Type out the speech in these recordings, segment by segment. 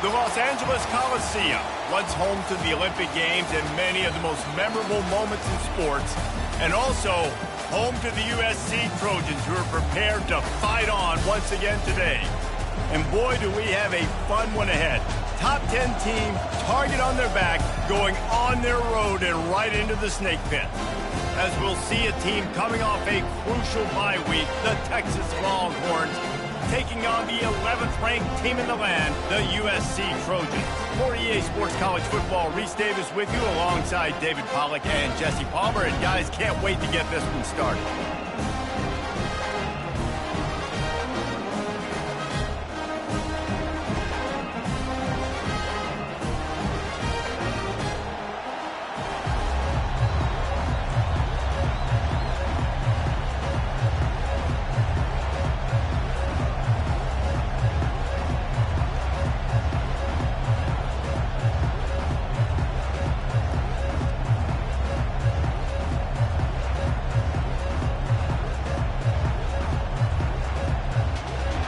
The Los Angeles Coliseum, once home to the Olympic Games and many of the most memorable moments in sports, and also home to the USC Trojans, who are prepared to fight on once again today. And boy, do we have a fun one ahead. Top 10 team, target on their back, going on their road and right into the snake pit. As we'll see a team coming off a crucial bye week, the Texas Longhorns, taking on the 11th ranked team in the land, the USC Trojans. For EA Sports College Football, Reese Davis with you alongside David Pollack and Jesse Palmer. And guys, can't wait to get this one started.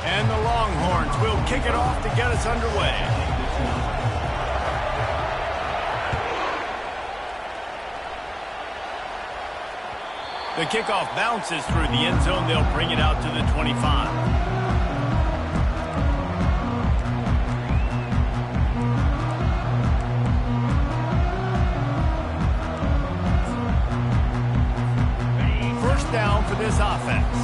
And the Longhorns will kick it off to get us underway. The kickoff bounces through the end zone. They'll bring it out to the 25. First down for this offense.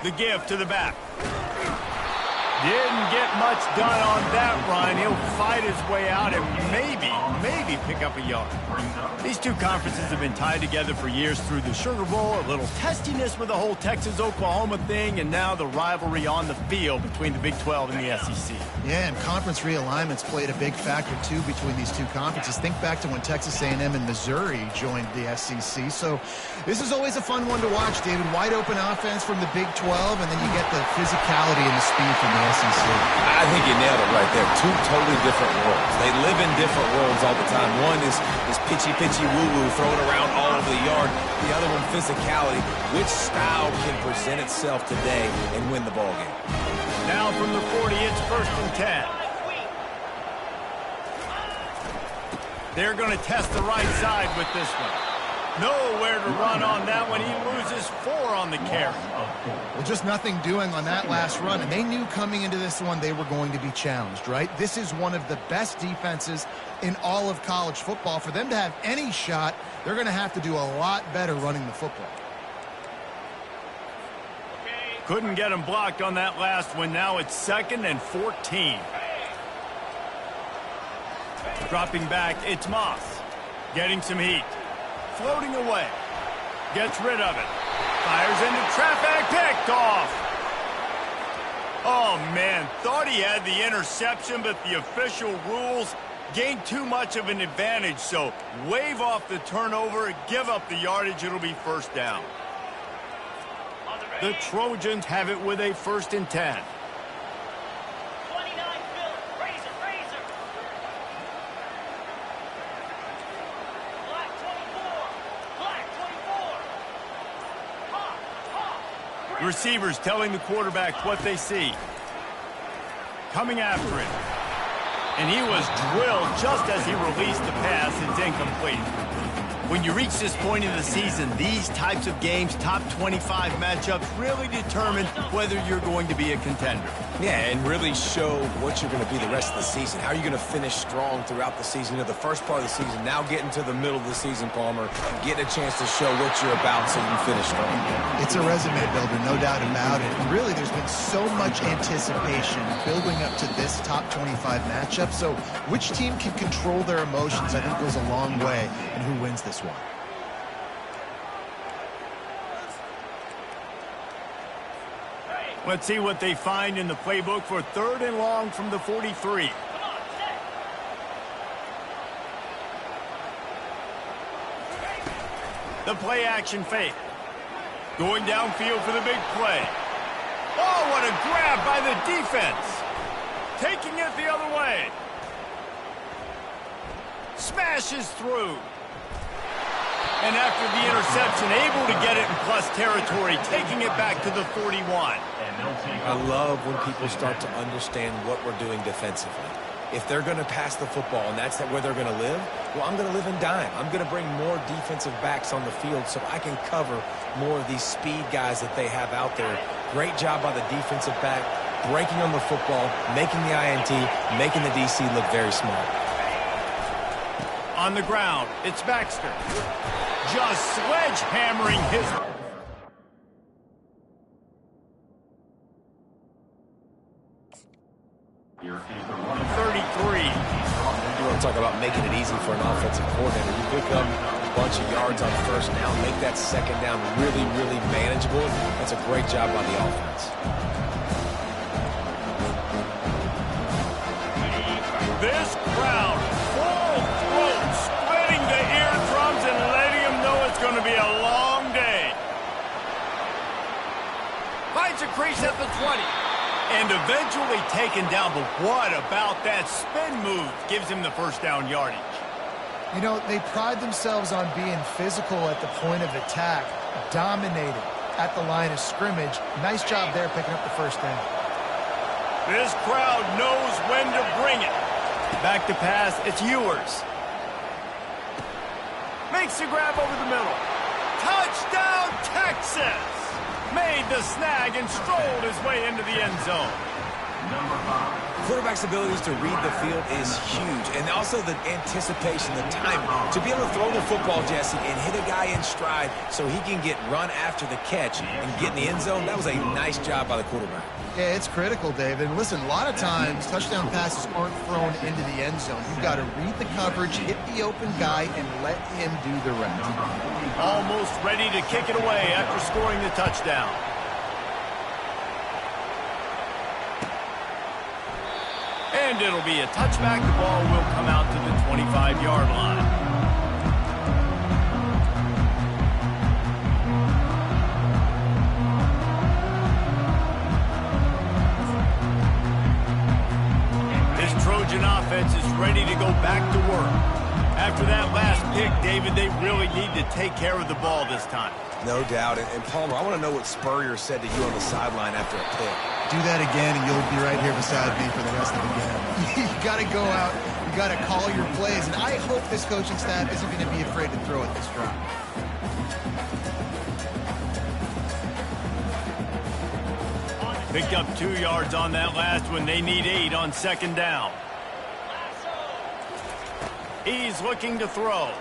The give to the back. Didn't get much done on that run. He'll fight his way out and maybe pick up a yard. These two conferences have been tied together for years through the Sugar Bowl, a little testiness with the whole Texas-Oklahoma thing, and now the rivalry on the field between the Big 12 and the SEC. Yeah, and conference realignments played a big factor, too, between these two conferences. Think back to when Texas A&M and Missouri joined the SEC. So this is always a fun one to watch, David. Wide open offense from the Big 12, and then you get the physicality and the speed from the SEC. I think you nailed it right there. Two totally different worlds. They live in different worlds all the time. One is pitchy, woo-woo, throw it around all over the yard. The other one, physicality. Which style can present itself today and win the ball game? Now from the 40, it's 1st and 10. They're going to test the right side with this one. Nowhere to run on that one. He loses 4 on the carry. Well, just nothing doing on that last run, and they knew coming into this one they were going to be challenged, right? This is one of the best defenses in all of college football. For them to have any shot, they're going to have to do a lot better running the football. Couldn't get him blocked on that last one. Now it's 2nd and 14. Dropping back, it's Moss. Getting some heat. Floating away. Gets rid of it. Fires into traffic. Picked off. Oh, man. Thought he had the interception, but the official rules gained too much of an advantage. So wave off the turnover. Give up the yardage. It'll be 1st down. The Trojans have it with a 1st and 10. Receivers telling the quarterback what they see. Coming after it. And he was drilled just as he released the pass. It's incomplete. When you reach this point in the season, these types of games, top 25 matchups, really determine whether you're going to be a contender. Yeah, and really show what you're going to be the rest of the season. How are you going to finish strong throughout the season? You know, the first part of the season, now getting to the middle of the season, Palmer, get a chance to show what you're about so you can finish strong. It's a resume builder, no doubt about it. And really, there's been so much anticipation building up to this top 25 matchup. So which team can control their emotions, I think, goes a long way in who wins this one. Let's see what they find in the playbook for 3rd and long from the 43. The play action fake. Going downfield for the big play. Oh, what a grab by the defense. Taking it the other way. Smashes through. And after the interception, able to get it in plus territory, taking it back to the 41. I love when people start to understand what we're doing defensively. If they're going to pass the football and that's where they're going to live, well, I'm going to live in dime. I'm going to bring more defensive backs on the field so I can cover more of these speed guys that they have out there. Great job by the defensive back, breaking on the football, making the INT, making the DC look very smart. On the ground, it's Baxter. Just sledgehammering his... You want to talk about making it easy for an offensive coordinator. You pick up a bunch of yards on first down, make that second down really, really manageable. That's a great job by the offense. This crowd, full throat, splitting the eardrums and letting them know it's going to be a long day. Finds a crease at the 20. And eventually taken down, but what about that spin move? Gives him the first down yardage. You know, they pride themselves on being physical at the point of attack, dominating at the line of scrimmage. Nice job there picking up the first down. This crowd knows when to bring it. Back to pass, it's Ewers. Makes the grab over the middle. Touchdown, Texas! Made the snag and strolled his way into the end zone. Quarterback's abilities to read the field is huge, and also the anticipation, the timing. To be able to throw the football, Jesse, and hit a guy in stride so he can get run after the catch and get in the end zone, that was a nice job by the quarterback. Yeah, it's critical, David. And listen, a lot of times touchdown passes aren't thrown into the end zone. You've got to read the coverage, hit the open guy, and let him do the rest. Almost ready to kick it away after scoring the touchdown. And it'll be a touchback. The ball will come out to the 25-yard line. Trojan offense is ready to go back to work. After that last pick, David, they really need to take care of the ball this time. No doubt. And Palmer, I want to know what Spurrier said to you on the sideline after a pick. Do that again, and you'll be right here beside me for the rest of the game. You got to go out. You got to call your plays. And I hope this coaching staff isn't going to be afraid to throw at this drive. Picked up 2 yards on that last one. They need 8 on second down. He's looking to throw.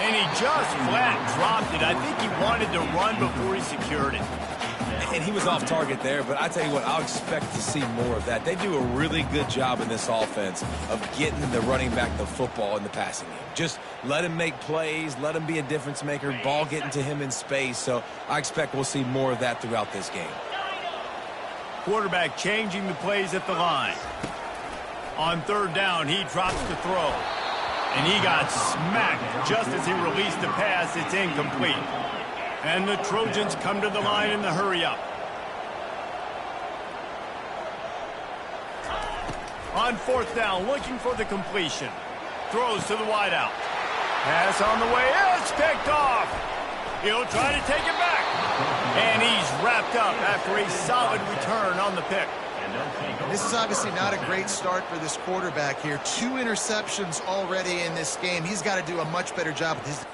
And he just flat dropped it. I think he wanted to run before he secured it. And he was off target there, but I tell you what, I'll expect to see more of that. They do a really good job in this offense of getting the running back the football in the passing game. Just let him make plays, let him be a difference maker, ball getting to him in space. So I expect we'll see more of that throughout this game. Quarterback changing the plays at the line. On third down, he drops to throw. And he got smacked just as he released the pass. It's incomplete. And the Trojans come to the line in the hurry-up. On fourth down, looking for the completion. Throws to the wideout. Pass on the way. It's picked off. He'll try to take it back. And he's wrapped up after a solid return on the pick. This is obviously not a great start for this quarterback here. 2 interceptions already in this game. He's got to do a much better job with his...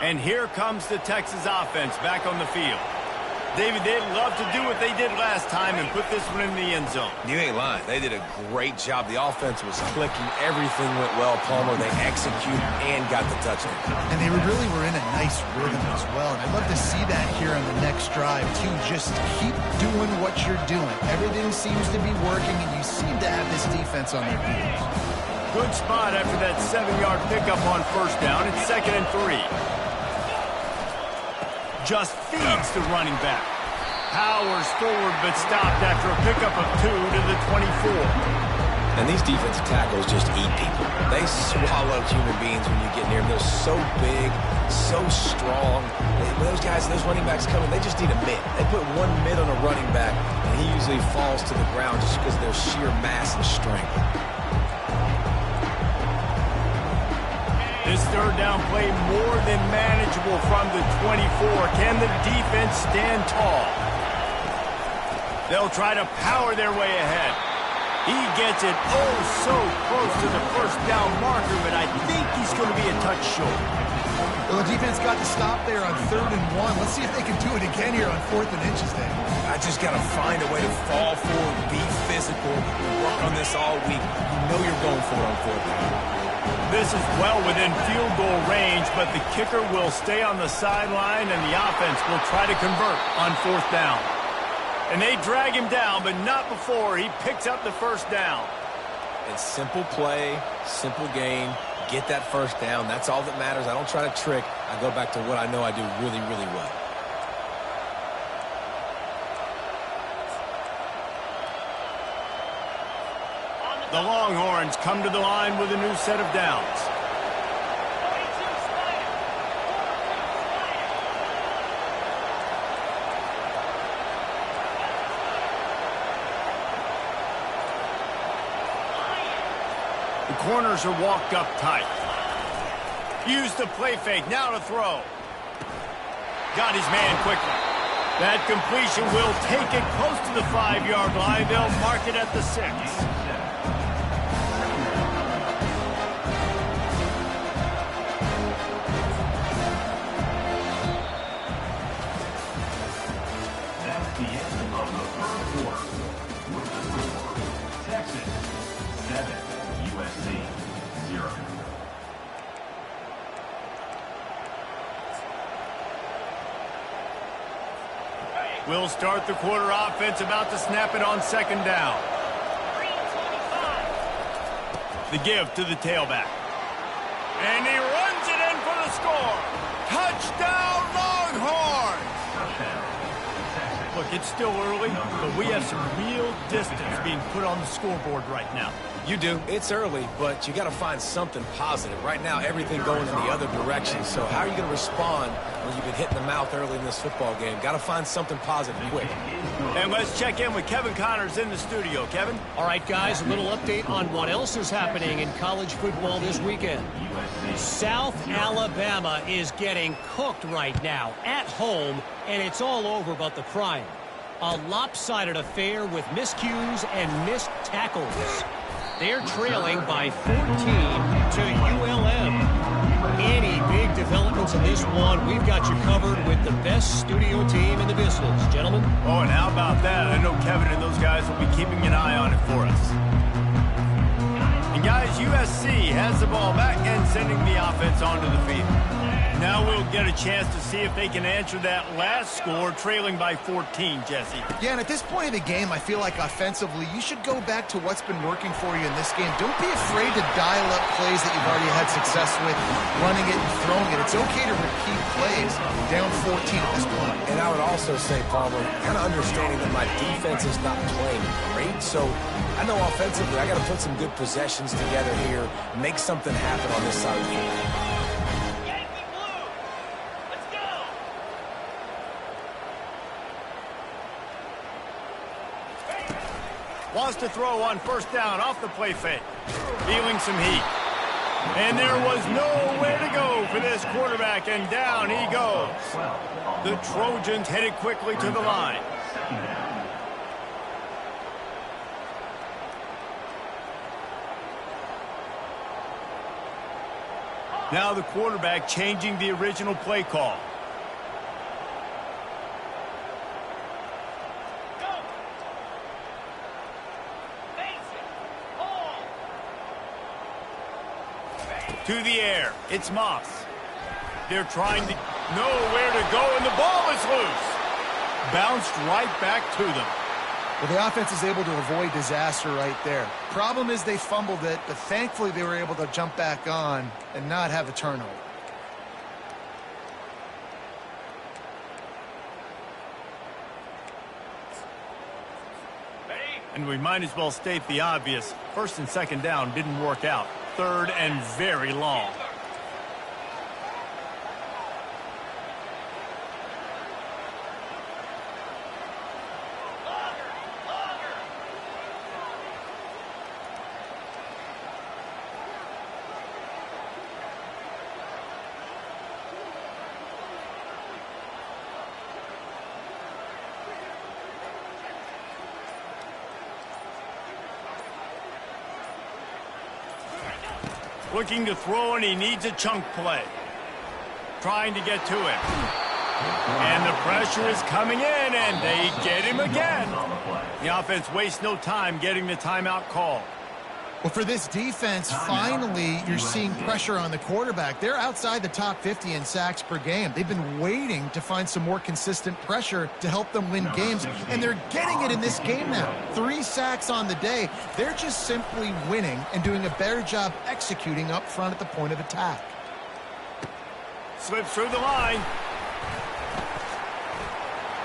And here comes the Texas offense back on the field. David, they'd love to do what they did last time and put this one in the end zone. You ain't lying. They did a great job. The offense was clicking. Everything went well, Palmer. They executed and got the touchdown. And they really were in a nice rhythm as well. And I'd love to see that here on the next drive, too. Just keep doing what you're doing. Everything seems to be working, and you seem to have this defense on their heels. Good spot after that 7-yard pickup on first down. It's 2nd and 3. Just feeds the running back. Powers forward, but stopped after a pickup of 2 to the 24. And these defensive tackles just eat people. They swallow human beings when you get near them. They're so big, so strong. Those guys, those running backs coming, they just need a mid. They put one mid on a running back, and he usually falls to the ground just because of their sheer mass and strength. This third down play more than manageable from the 24. Can the defense stand tall? They'll try to power their way ahead. He gets it oh so close to the first down marker, but I think he's going to be a touch short. Well, the defense got to stop there on 3rd and 1. Let's see if they can do it again here on 4th and inches, Dave. I just got to find a way to fall forward, be physical, work on this all week. You know you're going for it on 4th down. This is well within field goal range, but the kicker will stay on the sideline, and the offense will try to convert on 4th down. And they drag him down, but not before he picks up the first down. It's simple play, simple gain. Get that first down. That's all that matters. I don't try to trick. I go back to what I know I do really, really well. The Longhorns come to the line with a new set of downs. The corners are walked up tight. Use the play fake. Now to throw. Got his man quickly. That completion will take it close to the 5-yard line. They'll mark it at the 6. We'll start the quarter offense, about to snap it on 2nd down. The give to the tailback. And he runs it in for the score. Touchdown, Longhorns! Look, it's still early, but we have some real distance being put on the scoreboard right now. You do. It's early, but you got to find something positive. Right now, everything going in the other direction. So how are you going to respond when you've been hit in the mouth early in this football game? Got to find something positive quick. And let's check in with Kevin Connors in the studio. Kevin? All right, guys, a little update on what else is happening in college football this weekend. South Alabama is getting cooked right now at home, and it's all over but the crying. A lopsided affair with miscues and missed tackles. They're trailing by 14 to ULM. Any big developments in this one, we've got you covered with the best studio team in the business, gentlemen. Oh, and how about that? I know Kevin and those guys will be keeping an eye on it for us. And guys, USC has the ball back and sending the offense onto the field. Now we'll get a chance to see if they can answer that last score, trailing by 14, Jesse. Yeah, and at this point of the game, I feel like offensively, you should go back to what's been working for you in this game. Don't be afraid to dial up plays that you've already had success with, running it and throwing it. It's okay to repeat plays down 14 at this point. And I would also say, Palmer, kind of understanding that my defense is not playing great, so I know offensively I got to put some good possessions together here, make something happen on this side of the field. Wants to throw on first down off the play fake. Feeling some heat. And there was nowhere to go for this quarterback, and down he goes. The Trojans headed quickly to the line. Now the quarterback changing the original play call. To the air. It's Moss. They're trying to know where to go, and the ball is loose. Bounced right back to them. Well, the offense is able to avoid disaster right there. Problem is they fumbled it, but thankfully they were able to jump back on and not have a turnover. And we might as well state the obvious. First and second down didn't work out. Third and very long. Looking to throw, and he needs a chunk play. Trying to get to it. And the pressure is coming in, and they get him again. The offense wastes no time getting the timeout call. Well, for this defense, finally, you're seeing pressure on the quarterback. They're outside the top 50 in sacks per game. They've been waiting to find some more consistent pressure to help them win games, and they're getting it in this game now. 3 sacks on the day. They're just simply winning and doing a better job executing up front at the point of attack. Slips through the line.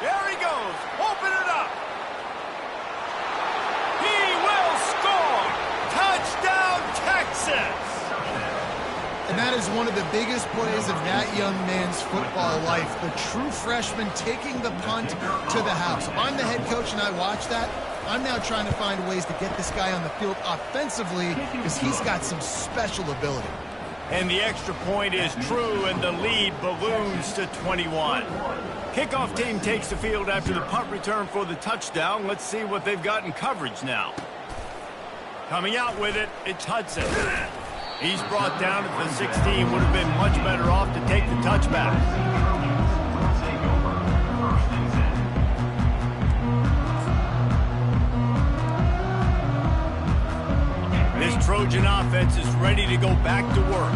There he goes. Open it up. He will score. Touchdown, Texas! And that is one of the biggest plays of that young man's football life. The true freshman taking the punt to the house. If I'm the head coach and I watch that, I'm now trying to find ways to get this guy on the field offensively because he's got some special ability. And the extra point is true, and the lead balloons to 21. Kickoff team takes the field after the punt return for the touchdown. Let's see what they've got in coverage now. Coming out with it, it's Hudson. He's brought down at the 16. Would have been much better off to take the touchback. This Trojan offense is ready to go back to work.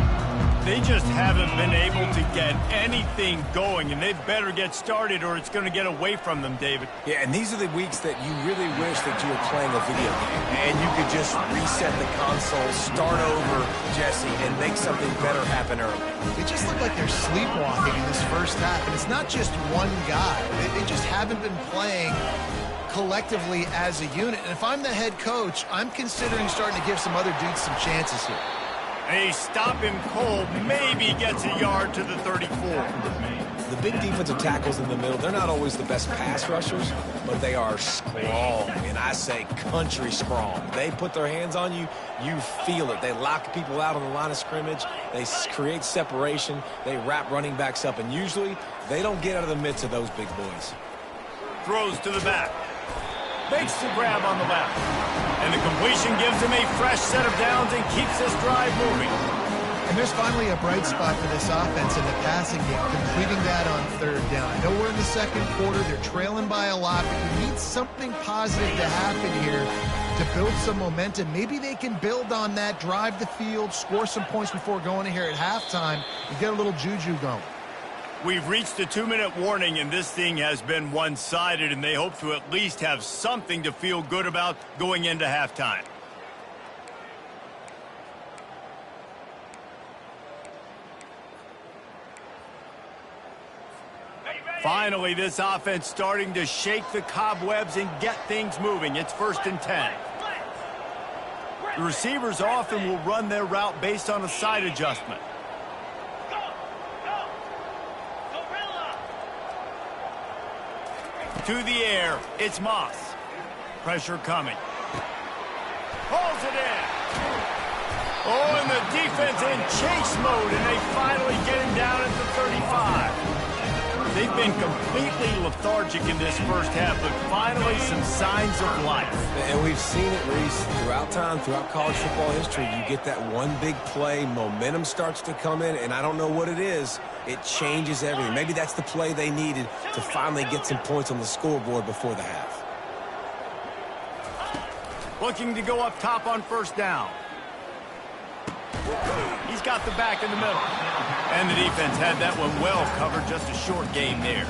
They just haven't been able to get anything going, and they better get started or it's going to get away from them, David. Yeah, and these are the weeks that you really wish that you were playing a video game and you could just reset the console, start over, Jesse, and make something better happen early. They just look like they're sleepwalking in this first half, and it's not just one guy. They just haven't been playing collectively as a unit. And if I'm the head coach, I'm considering starting to give some other dudes some chances here. They stop him cold, maybe gets a yard to the 34. The big defensive tackles in the middle, they're not always the best pass rushers, but they are strong, and I say country strong. They put their hands on you, you feel it. They lock people out on the line of scrimmage. They create separation. They wrap running backs up, and usually they don't get out of the midst of those big boys. Throws to the back. Makes the grab on the left. And the completion gives him a fresh set of downs and keeps this drive moving. And there's finally a bright spot for this offense in the passing game, completing that on third down. I know we're in the second quarter. They're trailing by a lot, but you need something positive to happen here to build some momentum. Maybe they can build on that, drive the field, score some points before going in here at halftime, and get a little juju going. We've reached a 2-minute warning, and this thing has been one-sided, and they hope to at least have something to feel good about going into halftime. Finally, this offense starting to shake the cobwebs and get things moving. It's 1st and 10. The receivers often will run their route based on a side adjustment. To the air, it's Moss. Pressure coming. Pulls it in. Oh, and the defense in chase mode, and they finally get him down at the 35. They've been completely lethargic in this first half, but finally some signs of life. And we've seen it, Reese, throughout time, throughout college football history. You get that one big play, momentum starts to come in, and I don't know what it is. It changes everything. Maybe that's the play they needed to finally get some points on the scoreboard before the half. Looking to go up top on first down. He's got the back in the middle. And the defense had that one well covered, just a short game there.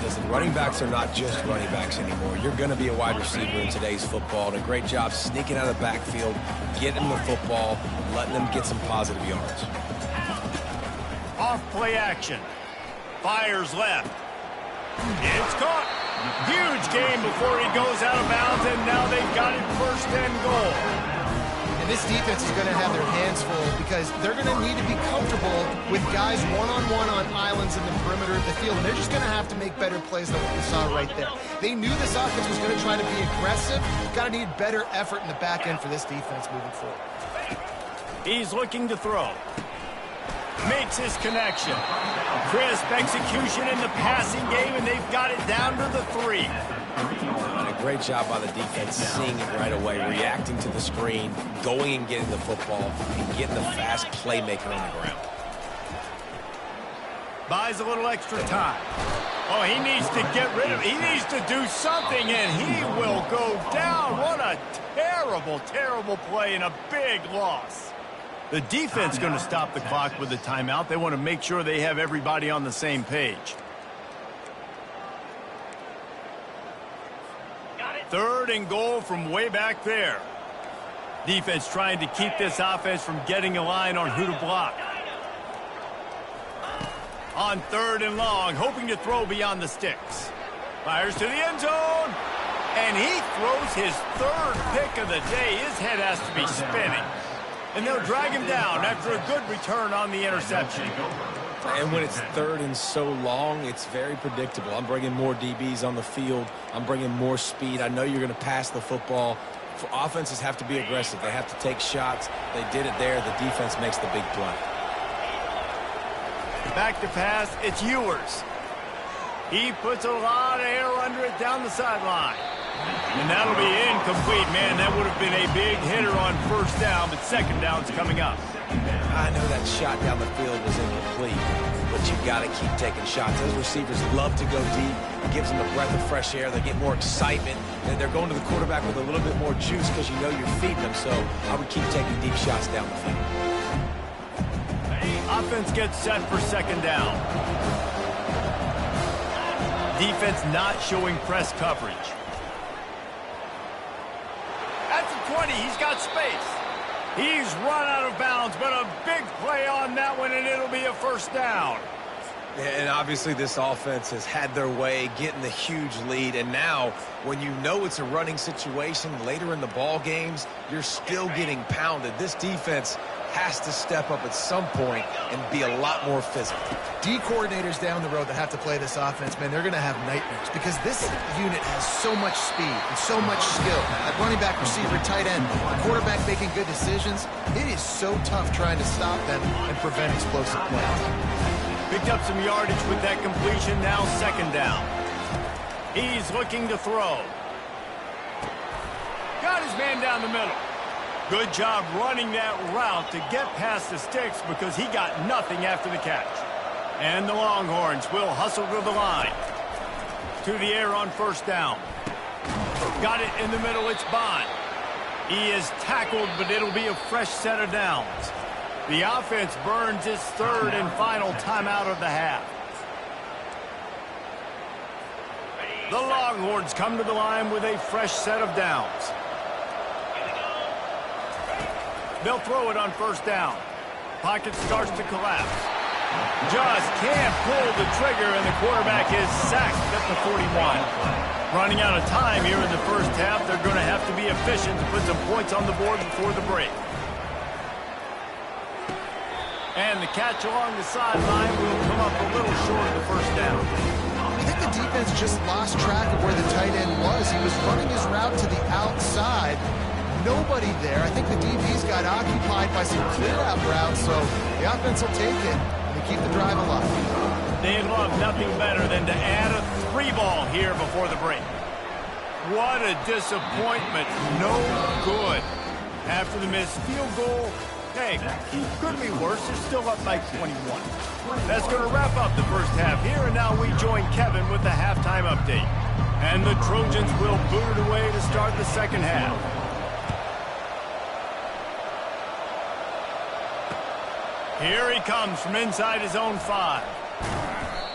Listen, running backs are not just running backs anymore. You're going to be a wide receiver in today's football, and a great job sneaking out of the backfield, getting the football, letting them get some positive yards. Off play action. Fires left. It's caught. Huge game before he goes out of bounds, and now they've got it first and goal. And this defense is going to have their hands full because they're going to need to be comfortable with guys one-on-one on islands in the perimeter of the field. And they're just going to have to make better plays than what we saw right there. They knew this offense was going to try to be aggressive. Got to need better effort in the back end for this defense moving forward. He's looking to throw. Makes his connection. Crisp execution in the passing game, and they've got it down to the 3. And a great job by the defense seeing it right away, reacting to the screen, going and getting the football, and getting the fast playmaker on the ground. Buys a little extra time. Oh, he needs to get rid of it. He needs to do something, and he will go down. What a terrible, terrible play and a big loss. The defense going to stop the clock with a timeout. They want to make sure they have everybody on the same page. Third and goal from way back there. Defense trying to keep this offense from getting a line on who to block. On third and long, hoping to throw beyond the sticks. Fires to the end zone. And he throws his third pick of the day. His head has to be spinning. And they'll drag him down after a good return on the interception. And when it's third and so long, it's very predictable. I'm bringing more DBs on the field. I'm bringing more speed. I know you're going to pass the football. Offenses have to be aggressive. They have to take shots. They did it there. The defense makes the big play. Back to pass. It's Ewers. He puts a lot of air under it down the sideline. And that'll be incomplete, man. That would have been a big hitter on first down, but second down's coming up. I know that shot down the field was incomplete, but you've got to keep taking shots. Those receivers love to go deep. It gives them a breath of fresh air. They get more excitement, and they're going to the quarterback with a little bit more juice because you know you're feeding them. So I would keep taking deep shots down the field. Offense gets set for second down. Defense not showing press coverage. That's a 20. He's got space. He's run out of bounds, but a big play on that one, and it'll be a first down. And obviously this offense has had their way, getting the huge lead. And now, when you know it's a running situation later in the ball games, you're still getting pounded. This defense has to step up at some point and be a lot more physical. D coordinators down the road that have to play this offense, man, they're going to have nightmares because this unit has so much speed and so much skill. At running back, receiver, tight end, the quarterback making good decisions. It is so tough trying to stop them and prevent explosive plays. Picked up some yardage with that completion, now second down. He's looking to throw. Got his man down the middle. Good job running that route to get past the sticks because he got nothing after the catch. And the Longhorns will hustle to the line. To the air on first down. Got it in the middle, it's Bond. He is tackled, but it'll be a fresh set of downs. The offense burns its third and final timeout of the half. The Longhorns come to the line with a fresh set of downs. They'll throw it on first down. Pocket starts to collapse. Just can't pull the trigger, and the quarterback is sacked at the 41. Running out of time here in the first half, they're going to have to be efficient to put some points on the board before the break. And the catch along the sideline will come up a little short of the first down. I think the defense just lost track of where the tight end was. He was running his route to the outside. Nobody there. I think the DBs got occupied by some clear-out routes, so the offense will take it and keep the drive alive. They'd love nothing better than to add a 3-ball here before the break. What a disappointment. No good. After the missed field goal, hey, could be worse. They're still up by 21. That's going to wrap up the first half here, and now we join Kevin with the halftime update. And the Trojans will boot it away to start the second half. Here he comes from inside his own 5.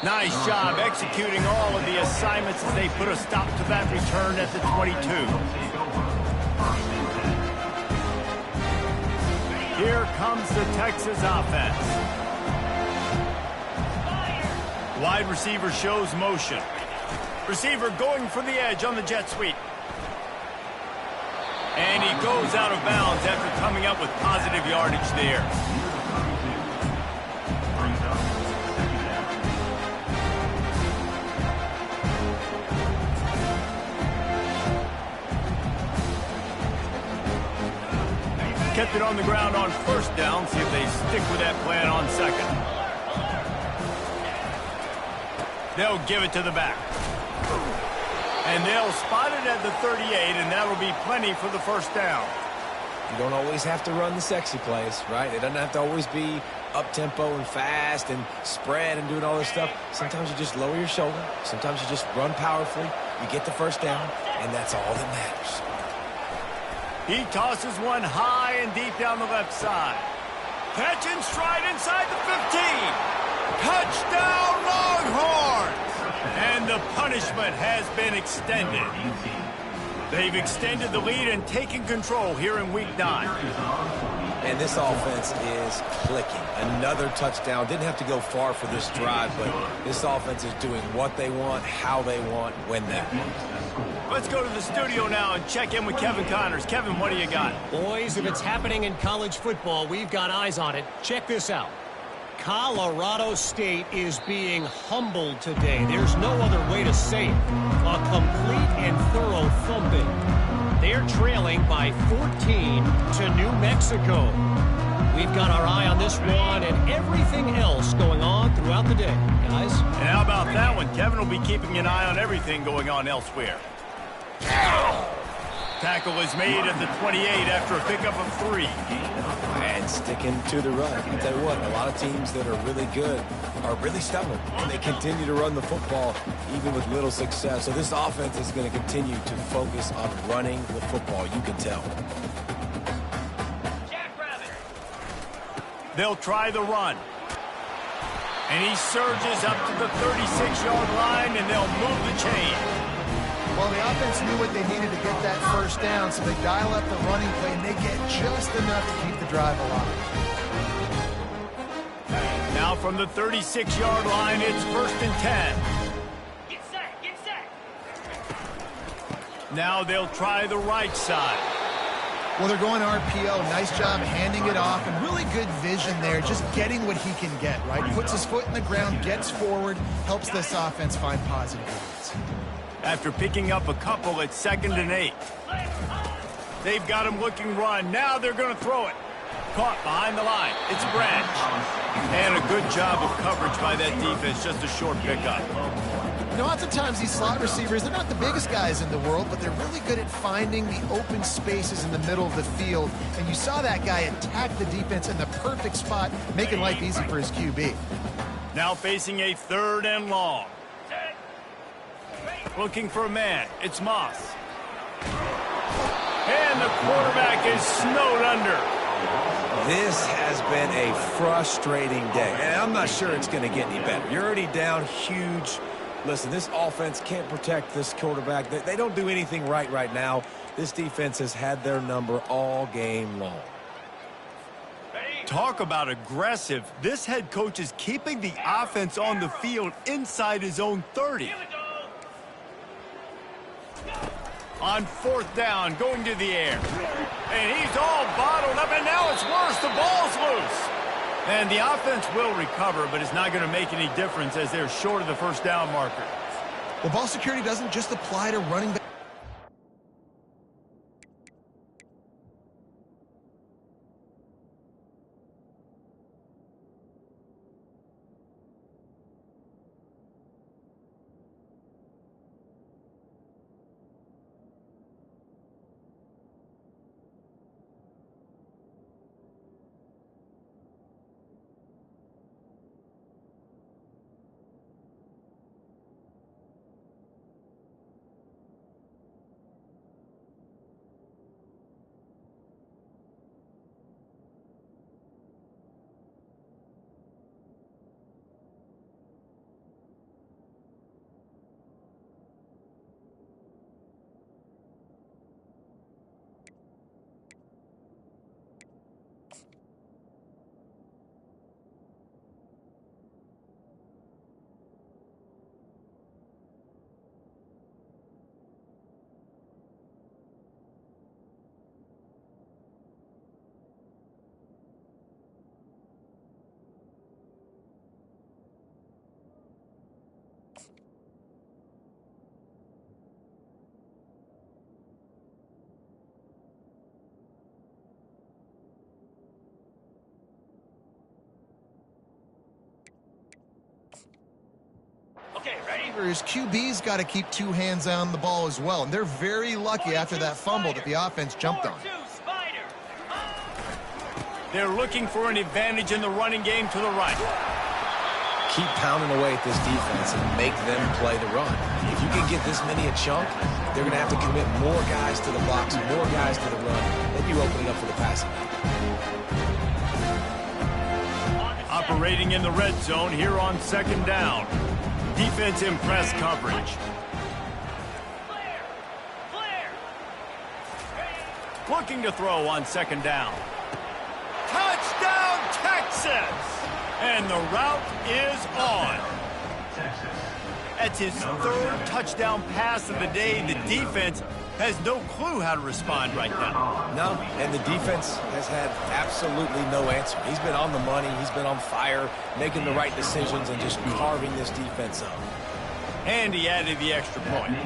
Nice job executing all of the assignments as they put a stop to that return at the 22. Here comes the Texas offense. Wide receiver shows motion. Receiver going for the edge on the jet sweep. And he goes out of bounds after coming up with positive yardage there. Kept it on the ground on first down. See if they stick with that plan on second. They'll give it to the back. And they'll spot it at the 38, and that'll be plenty for the first down. You don't always have to run the sexy plays, right? It doesn't have to always be up-tempo and fast and spread and doing all this stuff. Sometimes you just lower your shoulder. Sometimes you just run powerfully. You get the first down, and that's all that matters. He tosses one high and deep down the left side. Catch and stride inside the 15. Touchdown, Longhorns! And the punishment has been extended. They've extended the lead and taken control here in Week 9. And this offense is clicking. Another touchdown. Didn't have to go far for this drive, but this offense is doing what they want, how they want, when they want. Let's go to the studio now and check in with Kevin Connors. Kevin, what do you got? Boys, if it's happening in college football, we've got eyes on it. Check this out. Colorado State is being humbled today. There's no other way to say it. A complete and thorough thumping. They're trailing by 14 to New Mexico. We've got our eye on this one and everything else going on throughout the day, guys. And how about that one? Kevin will be keeping an eye on everything going on elsewhere. Tackle is made at the 28 after a pickup of 3. And sticking to the run. I tell you what, a lot of teams that are really good are really stubborn, and they continue to run the football even with little success. So this offense is going to continue to focus on running the football, you can tell. They'll try the run. And he surges up to the 36-yard line, and they'll move the chain. Well, the offense knew what they needed to get that first down, so they dial up the running play, and they get just enough to keep the drive alive. Now from the 36-yard line, it's 1st and 10. Get set, get set. Now they'll try the right side. Well, they're going RPO. Nice job handing it off, and really good vision there, just getting what he can get, right? Puts his foot in the ground, gets forward, helps this offense find positive reads. After picking up a couple at 2nd and 8. They've got him looking run. Now they're going to throw it. Caught behind the line. It's Branch. And a good job of coverage by that defense. Just a short pickup. You know, oftentimes these slot receivers, they're not the biggest guys in the world, but they're really good at finding the open spaces in the middle of the field. And you saw that guy attack the defense in the perfect spot, making life easy for his QB. Now facing a 3rd and long. Looking for a man. It's Moss. And the quarterback is snowed under. This has been a frustrating day, and I'm not sure it's going to get any better. You're already down huge. Listen, this offense can't protect this quarterback. They don't do anything right now. This defense has had their number all game long. Talk about aggressive. This head coach is keeping the offense on the field inside his own 30. On 4th down, going to the air. And he's all bottled up, and now it's worse. The ball's loose. And the offense will recover, but it's not going to make any difference as they're short of the first down marker. Well, ball security doesn't just apply to running back. receivers, QB's got to keep two hands on the ball as well. And they're very lucky after that fumble that the offense jumped on. They're looking for an advantage in the running game to the right. Keep pounding away at this defense and make them play the run. If you can get this many a chunk, they're going to have to commit more guys to the box, more guys to the run, then you open it up for the passing game. Operating in the red zone here on second down. Defense in press coverage. Looking to throw on second down. Touchdown, Texas! And the route is on. That's his third touchdown pass of the day. The defense has no clue how to respond right now. No, and the defense has had absolutely no answer. He's been on the money. He's been on fire, making the right decisions and just carving this defense up. And he added the extra point.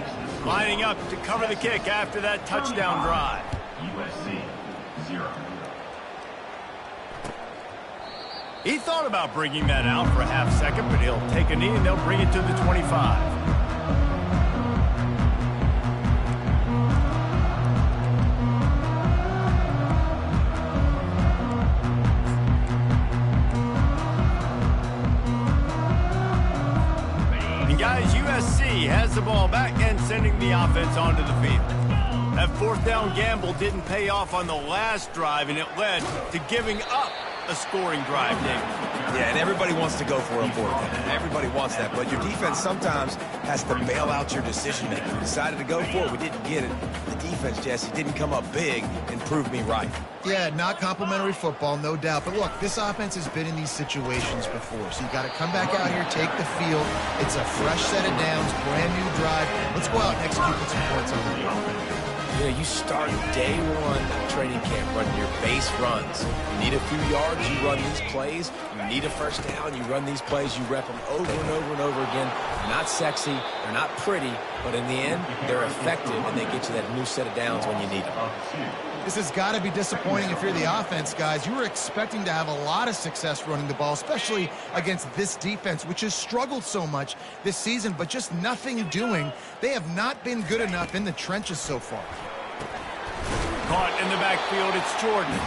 Lining up to cover the kick after that touchdown drive. USC 0. He thought about bringing that out for a half second, but he'll take a knee and they'll bring it to the 25. And guys, USC has the ball back and sending the offense onto the field. That fourth down gamble didn't pay off on the last drive, and it led to giving up a scoring drive, David. Yeah, and everybody wants to go for a fourth down. Everybody wants that, but your defense sometimes has to bail out your decision-making. We decided to go for it. We didn't get it. The defense, Jesse, didn't come up big and prove me right. Yeah, not complimentary football, no doubt. But look, this offense has been in these situations before, so you got to come back out here, take the field. It's a fresh set of downs, brand new drive. Let's go out and execute with some points on the field. You know, you start day one training camp running your base runs. You need a few yards, you run these plays. You need a first down, you run these plays. You rep them over and over and over again. They're not sexy, they're not pretty, but in the end, they're effective, and they get you that new set of downs when you need them. This has got to be disappointing if you're the offense, guys. You were expecting to have a lot of success running the ball, especially against this defense, which has struggled so much this season, but just nothing doing. They have not been good enough in the trenches so far. Caught in the backfield, it's Jordan.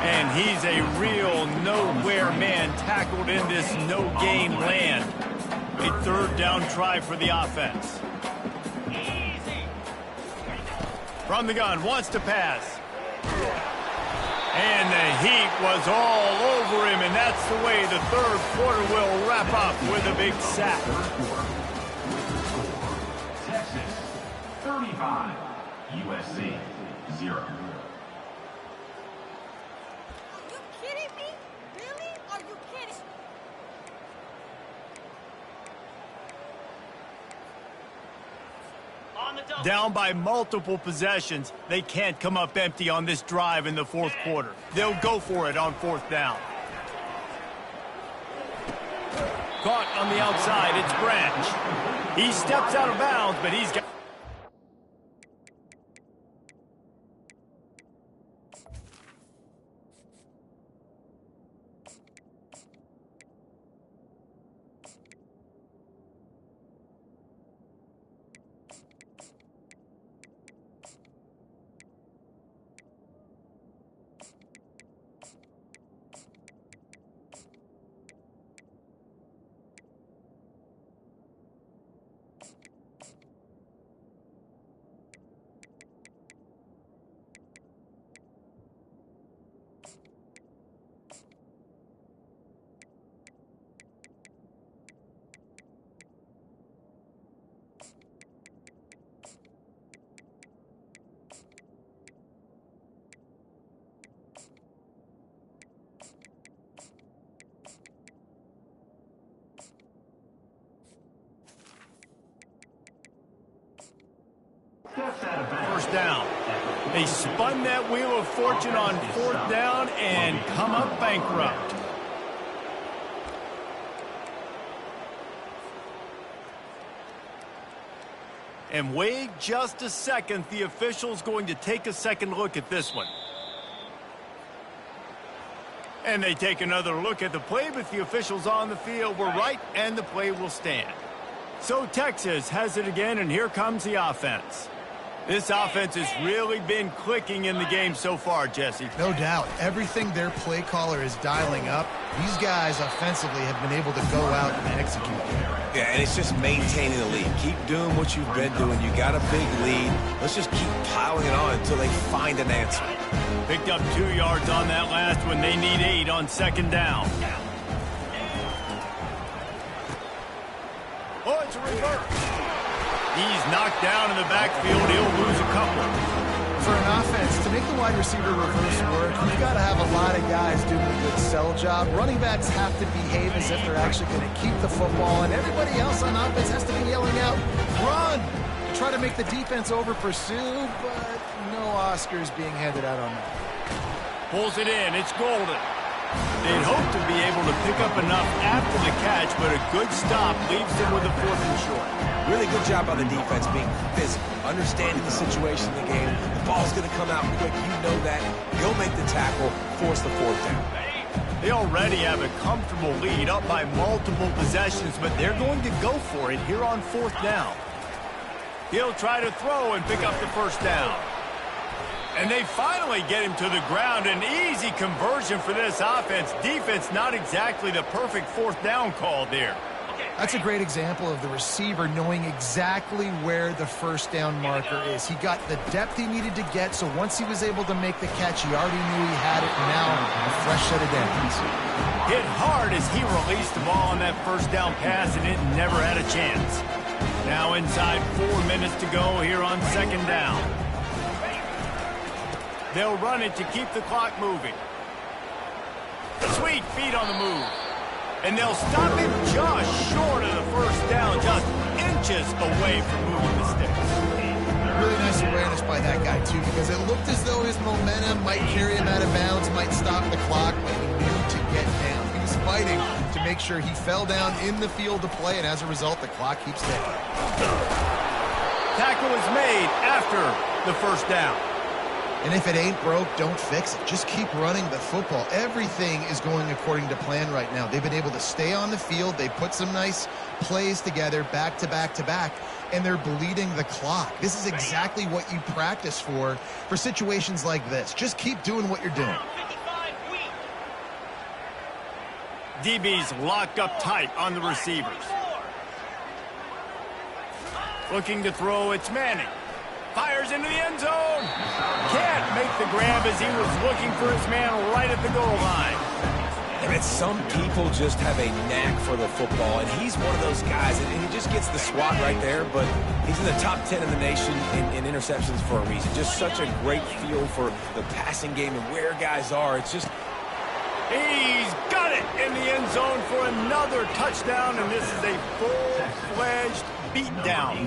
And he's a real nowhere man tackled in this no-gain land. A third down try for the offense. From the gun, wants to pass. And the heat was all over him, and that's the way the third quarter will wrap up with a big sack. Texas 35. USC 0. Are you kidding me? Really? Are you kidding? Down by multiple possessions, they can't come up empty on this drive in the fourth quarter. They'll go for it on fourth down. Caught on the outside, it's Branch. He steps out of bounds, but he's got... First down. They spun that wheel of fortune on fourth down and come up bankrupt. And wait just a second. The official's going to take a second look at this one. And they take another look at the play, but the officials on the field were right, and the play will stand. So Texas has it again, and here comes the offense. This offense has really been clicking in the game so far, Jesse. No doubt. Everything their play caller is dialing up, these guys offensively have been able to go out and execute. Yeah, and it's just maintaining the lead. Keep doing what you've been doing. You got a big lead. Let's just keep piling it on until they find an answer. Picked up 2 yards on that last one. They need 8 on second down. Oh, it's a reverse. He's knocked down in the backfield. He'll lose a couple. For an offense, to make the wide receiver reverse work, you've got to have a lot of guys doing a good sell job. Running backs have to behave as if they're actually going to keep the football, and everybody else on offense has to be yelling out, run! To try to make the defense over-pursue, but no Oscars being handed out on that. Pulls it in. It's Golden. They'd hope to be able to pick up enough after the catch, but a good stop leaves them with a 4th and short. Really good job by the defense being physical, understanding the situation in the game. The ball's going to come out quick. You know that. Go make the tackle, force the 4th down. They already have a comfortable lead up by multiple possessions, but they're going to go for it here on 4th down. He'll try to throw and pick up the 1st down. And they finally get him to the ground. An easy conversion for this offense. Defense not exactly the perfect 4th down call there. That's a great example of the receiver knowing exactly where the 1st down marker is. He got the depth he needed to get, so once he was able to make the catch, he already knew he had it, and now a fresh set of downs. Hit hard as he released the ball on that 1st down pass, and it never had a chance. Now inside 4 minutes to go here on 2nd down. They'll run it to keep the clock moving. Sweet feet on the move. And they'll stop him just short of the 1st down, just inches away from moving the sticks. Really nice awareness by that guy, too, because it looked as though his momentum might carry him out of bounds, might stop the clock, but he knew to get down. He was fighting to make sure he fell down in the field to play, and as a result, the clock keeps ticking. Tackle is made after the 1st down. And if it ain't broke, don't fix it. Just keep running the football. Everything is going according to plan right now. They've been able to stay on the field. They put some nice plays together back to back to back, and they're bleeding the clock. This is exactly what you practice for situations like this. Just keep doing what you're doing. DB's locked up tight on the receivers. Looking to throw, it's Manning. Fires into the end zone. Can't make the grab as he was looking for his man right at the goal line. I mean, some people just have a knack for the football, and he's one of those guys, and he just gets the swat right there, but he's in the top 10 in the nation in interceptions for a reason. Just such a great feel for the passing game and where guys are. It's just... He's got it in the end zone for another touchdown, and this is a full-fledged beatdown.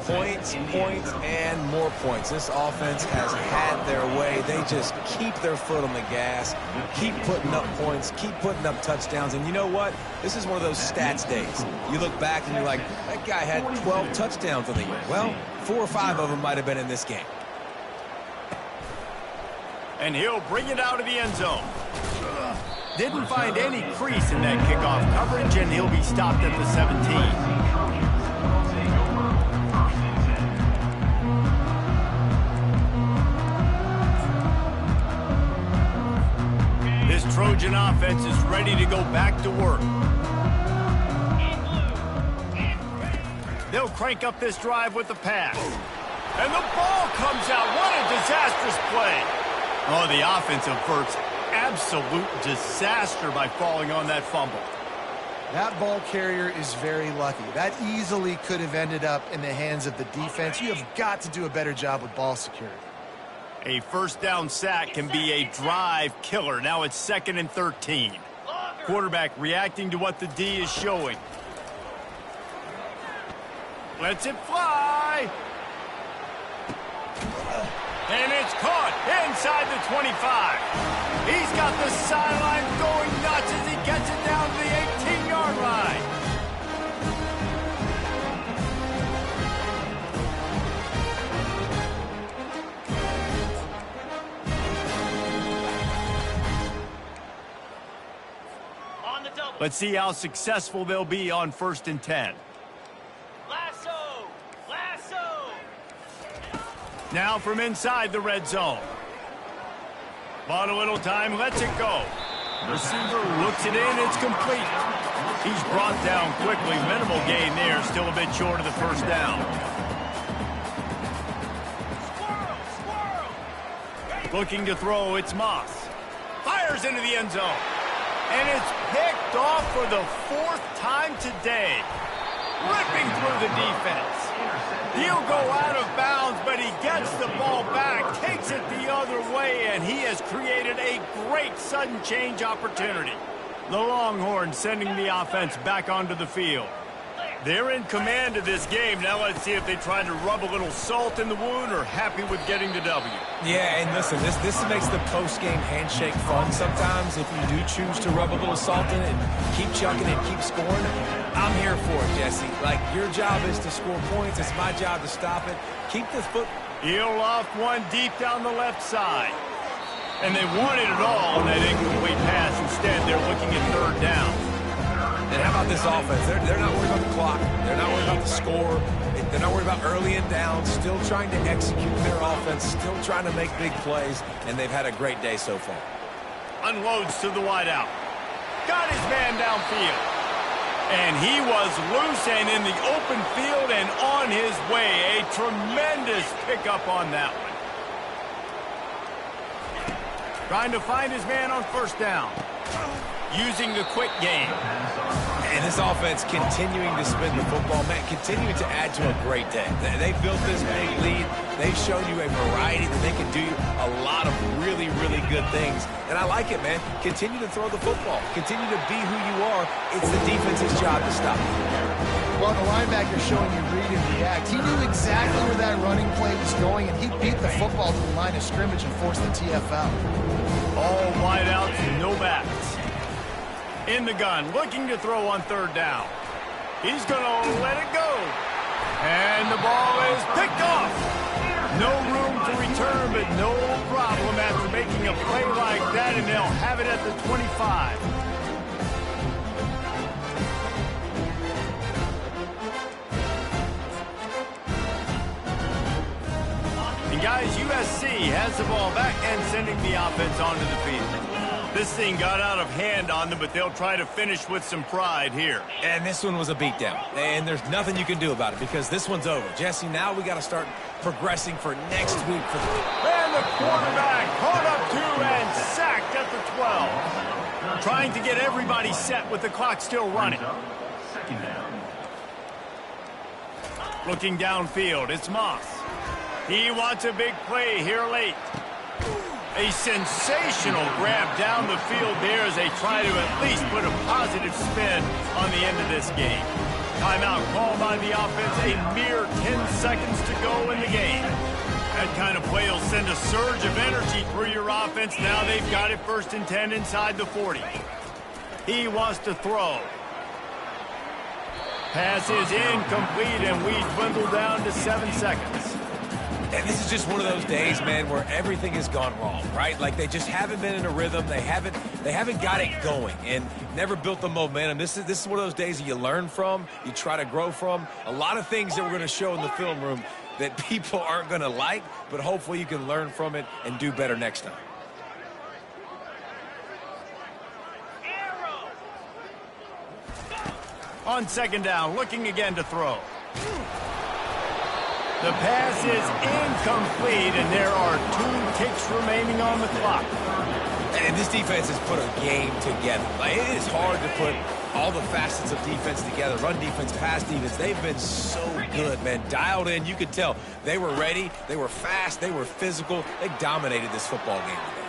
Points, points, and more points. This offense has had their way. They just keep their foot on the gas, keep putting up points, keep putting up touchdowns. And you know what? This is one of those stats days. You look back and you're like, that guy had 12 touchdowns on the year. Well, 4 or 5 of them might have been in this game. And he'll bring it out of the end zone. Didn't find any crease in that kickoff coverage, and he'll be stopped at the 17. This Trojan offense is ready to go back to work. They'll crank up this drive with the pass. And the ball comes out. What a disastrous play. Oh, the offense averts absolute disaster by falling on that fumble. That ball carrier is very lucky. That easily could have ended up in the hands of the defense. You have got to do a better job with ball security. A 1st down sack can be a drive killer. Now it's 2nd and 13. Quarterback reacting to what the D is showing. Lets it fly. And it's caught inside the 25. He's got the sideline going nuts as he gets it down to the 18-yard line. Let's see how successful they'll be on 1st and 10. Now from inside the red zone. Bought a little time, lets it go. Receiver looks it in, it's complete. He's brought down quickly. Minimal gain there, still a bit short of the first down. Looking to throw, it's Moss. Fires into the end zone. And it's picked off for the 4th time today. Ripping through the defense. He'll go out of bounds, but he gets the ball back, takes it the other way, and he has created a great sudden change opportunity. The Longhorns sending the offense back onto the field. They're in command of this game. Now let's see if they try to rub a little salt in the wound or happy with getting the W. Yeah, and listen, this makes the post-game handshake fun sometimes if you do choose to rub a little salt in it and keep chucking and keep scoring. I'm here for it, Jesse. Like, your job is to score points. It's my job to stop it. Keep the foot. He'll loft one deep down the left side. And they wanted it all on that incomplete pass. Instead, they're looking at 3rd down. And how about this offense? They're not worried about the clock. They're not worried about the score. They're not worried about early and down. Still trying to execute their offense. Still trying to make big plays. And they've had a great day so far. Unloads to the wideout. Got his man downfield. And he was loose and in the open field and on his way. A tremendous pickup on that one. Trying to find his man on 1st down. Using the quick game. And this offense continuing to spin the football, man, continuing to add to a great day. They built this big lead. They've shown you a variety that they can do a lot of really, really good things. And I like it, man. Continue to throw the football. Continue to be who you are. It's the defense's job to stop you. Well, the linebacker showing you read and react. He knew exactly where that running play was going, and he beat the football to the line of scrimmage and forced the TFL. All wideouts, no backs. In the gun, looking to throw on 3rd down. He's going to let it go. And the ball is picked off. No room to return, but no problem after making a play like that, and they'll have it at the 25. And guys, USC has the ball back and sending the offense onto the field. This thing got out of hand on them, but they'll try to finish with some pride here. And this one was a beatdown. And there's nothing you can do about it because this one's over. Jesse, now we got to start progressing for next week. And the quarterback caught up to and sacked at the 12. Trying to get everybody set with the clock still running. 2nd down. Looking downfield, it's Moss. He wants a big play here late. A sensational grab down the field there as they try to at least put a positive spin on the end of this game. Timeout called by the offense, a mere 10 seconds to go in the game. That kind of play will send a surge of energy through your offense. Now they've got it 1st and 10 inside the 40. He wants to throw. Pass is incomplete, and we dwindle down to 7 seconds. And this is just one of those days, man, where everything has gone wrong, right? Like they just haven't been in a rhythm. They haven't got it going and never built the momentum. This is one of those days that you learn from, you try to grow from. A lot of things that we're going to show in the film room that people aren't going to like, but hopefully you can learn from it and do better next time. On 2nd down, looking again to throw. The pass is incomplete, and there are 2 ticks remaining on the clock. And this defense has put a game together. Like, it is hard to put all the facets of defense together. Run defense, pass defense. They've been so good, man. Dialed in. You could tell they were ready. They were fast. They were physical. They dominated this football game today.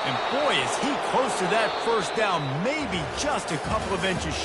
And boy, is he close to that 1st down, maybe just a couple of inches